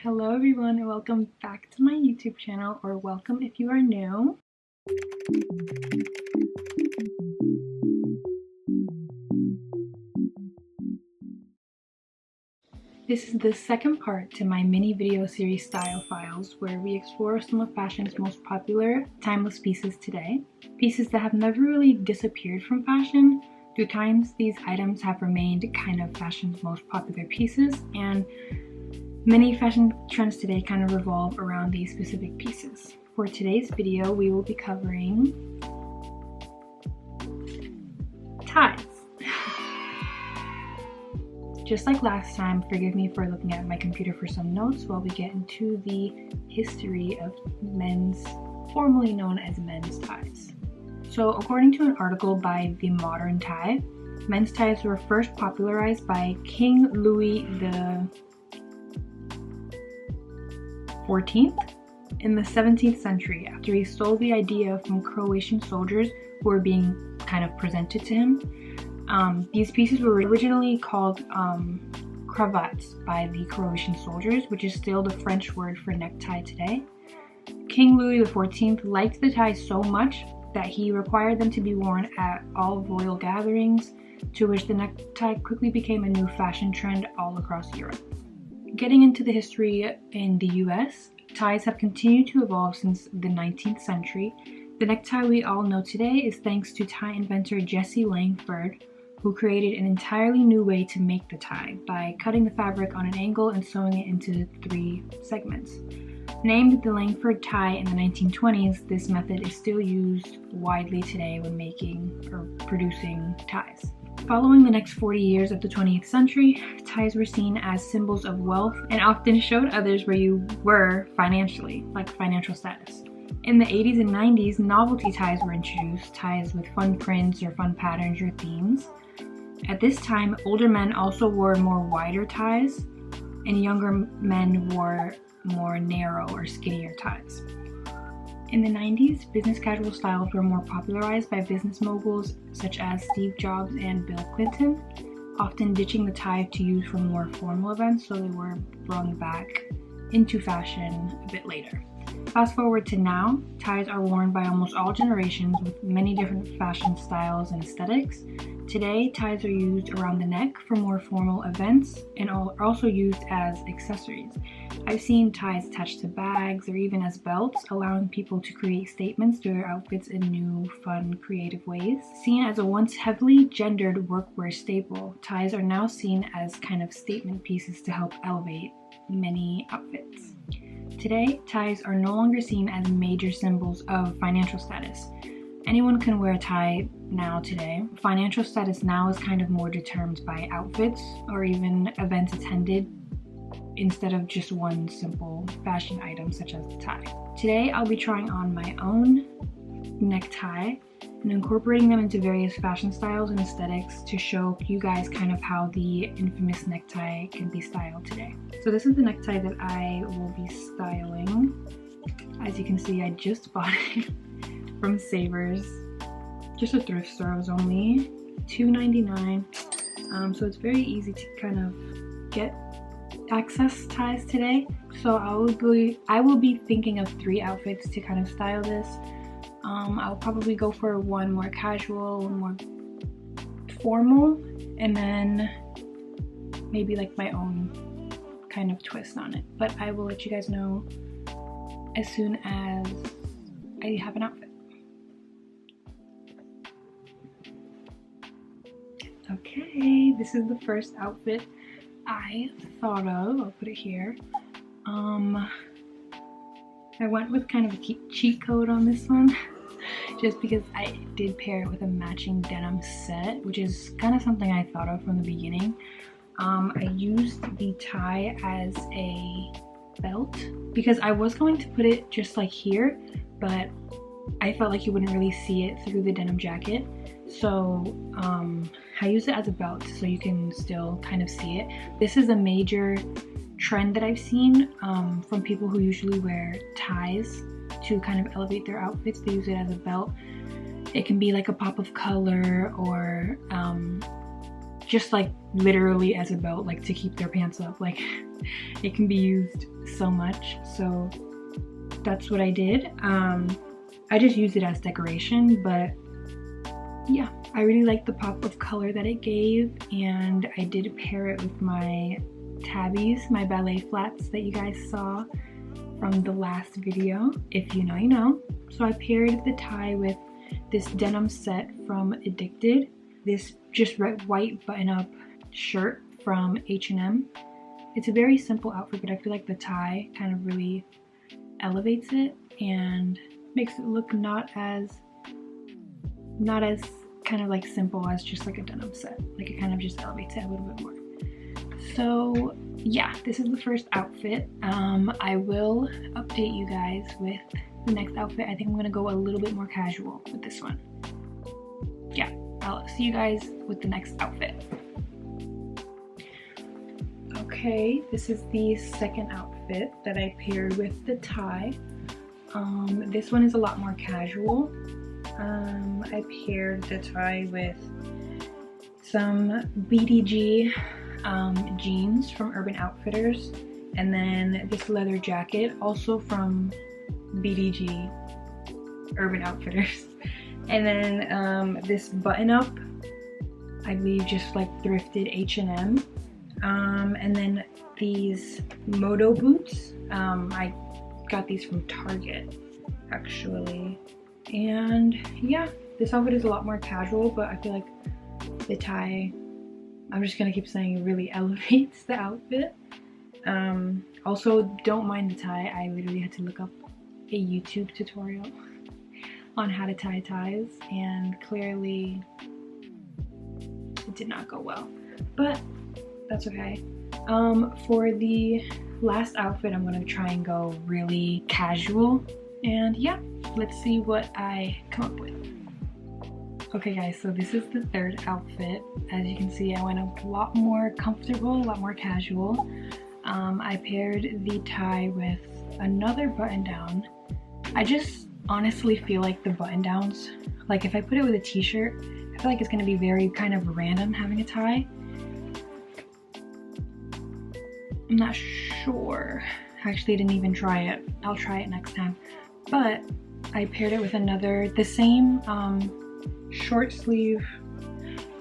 Hello everyone and welcome back to my YouTube channel, or welcome if you are new. This is the second part to my mini video series Style Files, where we explore some of fashion's most popular timeless pieces today. Pieces that have never really disappeared from fashion. Through times, these items have remained kind of fashion's most popular pieces, and many fashion trends today kind of revolve around these specific pieces. For today's video, we will be covering ties. Just like last time, forgive me for looking at my computer for some notes while we get into the history of men's, formerly known as men's ties. So according to an article by The Modern Tie, men's ties were first popularized by King Louis the 14th in the 17th century after he stole the idea from Croatian soldiers who were being kind of presented to him. These pieces were originally called cravats by the Croatian soldiers, which is still the French word for necktie today. King Louis XIV liked the ties so much that he required them to be worn at all royal gatherings, to which the necktie quickly became a new fashion trend all across Europe. Getting into the history in the US, ties have continued to evolve since the 19th century. The necktie we all know today is thanks to tie inventor Jesse Langford, who created an entirely new way to make the tie by cutting the fabric on an angle and sewing it into 3 segments. Named the Langford tie in the 1920s, this method is still used widely today when making or producing ties. Following the next 40 years of the 20th century, ties were seen as symbols of wealth and often showed others where you were financially, like financial status. In the 80s and 90s, novelty ties were introduced, ties with fun prints or fun patterns or themes. At this time, older men also wore more wider ties, and younger men wore more narrow or skinnier ties. In the 90s, business casual styles were more popularized by business moguls such as Steve Jobs and Bill Clinton, often ditching the tie to use for more formal events, so they were brought back into fashion a bit later. Fast forward to now, ties are worn by almost all generations with many different fashion styles and aesthetics. Today, ties are used around the neck for more formal events and are also used as accessories. I've seen ties attached to bags or even as belts, allowing people to create statements through their outfits in new, fun, creative ways. Seen as a once heavily gendered workwear staple, ties are now seen as kind of statement pieces to help elevate many outfits. Today, ties are no longer seen as major symbols of financial status. Anyone can wear a tie now today. Financial status now is kind of more determined by outfits or even events attended instead of just one simple fashion item such as the tie. Today, I'll be trying on my own necktie and incorporating them into various fashion styles and aesthetics to show you guys kind of how the infamous necktie can be styled today. So this is the necktie that I will be styling. As you can see, I just bought it from Savers, just a thrift store. It was only $2.99, so it's very easy to kind of get access ties today. So I will be thinking of 3 outfits to kind of style this. I'll probably go for one more casual, one more formal, and then maybe like my own kind of twist on it. But I will let you guys know as soon as I have an outfit. Okay, this is the first outfit I thought of. I'll put it here. I went with kind of a cheat code on this one just because I did pair it with a matching denim set, which is kind of something I thought of from the beginning. I used the tie as a belt because I was going to put it just like here, but I felt like you wouldn't really see it through the denim jacket. So I used it as a belt so you can still kind of see it. This is a major trend that I've seen from people who usually wear ties to kind of elevate their outfits. They use it as a belt. It can be like a pop of color or just like literally as a belt, like to keep their pants up. Like it can be used so much, so that's what I did. I just used it as decoration, but yeah, I really liked the pop of color that it gave, and I did pair it with my tabbies, my ballet flats that you guys saw from the last video. If you know, you know. So I paired the tie with this denim set from Addicted, this just red white button-up shirt from H&M. It's a very simple outfit, but I feel like the tie kind of really elevates it and makes it look not as kind of like simple as just like a denim set. Like it kind of just elevates it a little bit more. So yeah, this is the first outfit. I will update you guys with the next outfit. I think I'm gonna go a little bit more casual with this one. Yeah, I'll see you guys with the next outfit. Okay, this is the second outfit that I paired with the tie. This one is a lot more casual. I paired the tie with some BDG jeans from Urban Outfitters, and then this leather jacket also from BDG Urban Outfitters, and then this button up, I believe just like thrifted H&M, and then these moto boots. I got these from Target actually. And yeah, this outfit is a lot more casual, but I feel like the tie, I'm just gonna keep saying, it really elevates the outfit. Also, don't mind the tie. I literally had to look up a YouTube tutorial on how to tie ties, and clearly it did not go well, but that's okay. For the last outfit, I'm gonna try and go really casual, and yeah, let's see what I come up with. Okay guys, so this is the third outfit. As you can see, I went a lot more comfortable, a lot more casual. I paired the tie with another button down. I just honestly feel like the button downs, like if I put it with a t-shirt, I feel like it's gonna be very kind of random having a tie. I'm not sure. Actually, I didn't even try it. I'll try it next time. But I paired it with the same short sleeve,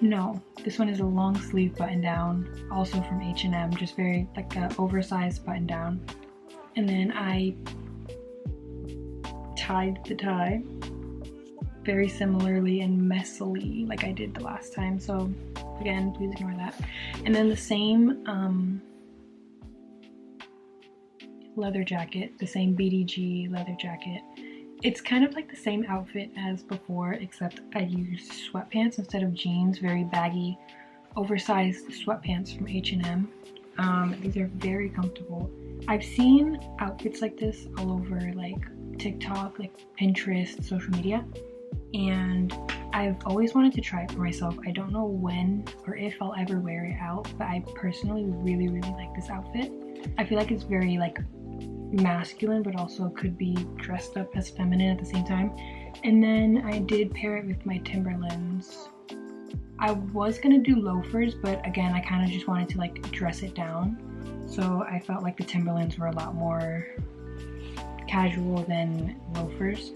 no, this one is a long sleeve button down, also from H&M, just very like an oversized button down. And then I tied the tie very similarly and messily like I did the last time, so again, please ignore that. And then the same leather jacket, the same BDG leather jacket. It's kind of like the same outfit as before, except I used sweatpants instead of jeans, very baggy, oversized sweatpants from H&M. These are very comfortable. I've seen outfits like this all over like TikTok, like Pinterest, social media, and I've always wanted to try it for myself. I don't know when or if I'll ever wear it out, but I personally really like this outfit. I feel like it's very like masculine, but also could be dressed up as feminine at the same time. And then I did pair it with my Timberlands. I was gonna do loafers, but again, I kind of just wanted to like dress it down, so I felt like the Timberlands were a lot more casual than loafers.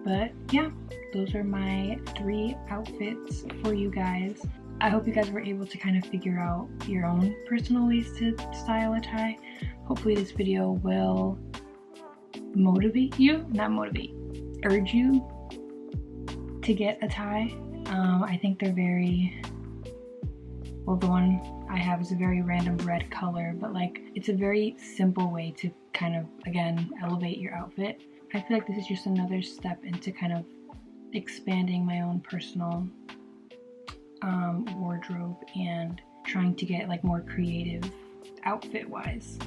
But yeah, those are my 3 outfits for you guys. I hope you guys were able to kind of figure out your own personal ways to style a tie. Hopefully this video will motivate you, urge you to get a tie. I think they're very, well, the one I have is a very random red color, but like it's a very simple way to kind of, again, elevate your outfit. I feel like this is just another step into kind of expanding my own personal wardrobe and trying to get like more creative outfit wise.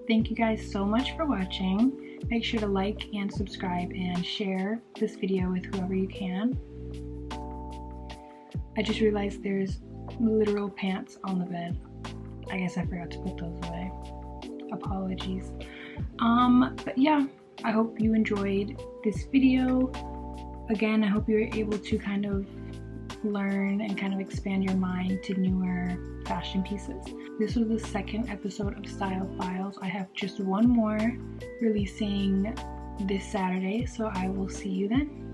Thank you guys so much for watching. Make sure to like and subscribe and share this video with whoever you can. I just realized there's literal pants on the bed. I guess I forgot to put those away. Apologies. But yeah, I hope you enjoyed this video. Again, I hope you were able to kind of learn and kind of expand your mind to newer fashion pieces. This was the second episode of Style Files. I have just one more releasing this Saturday, so I will see you then.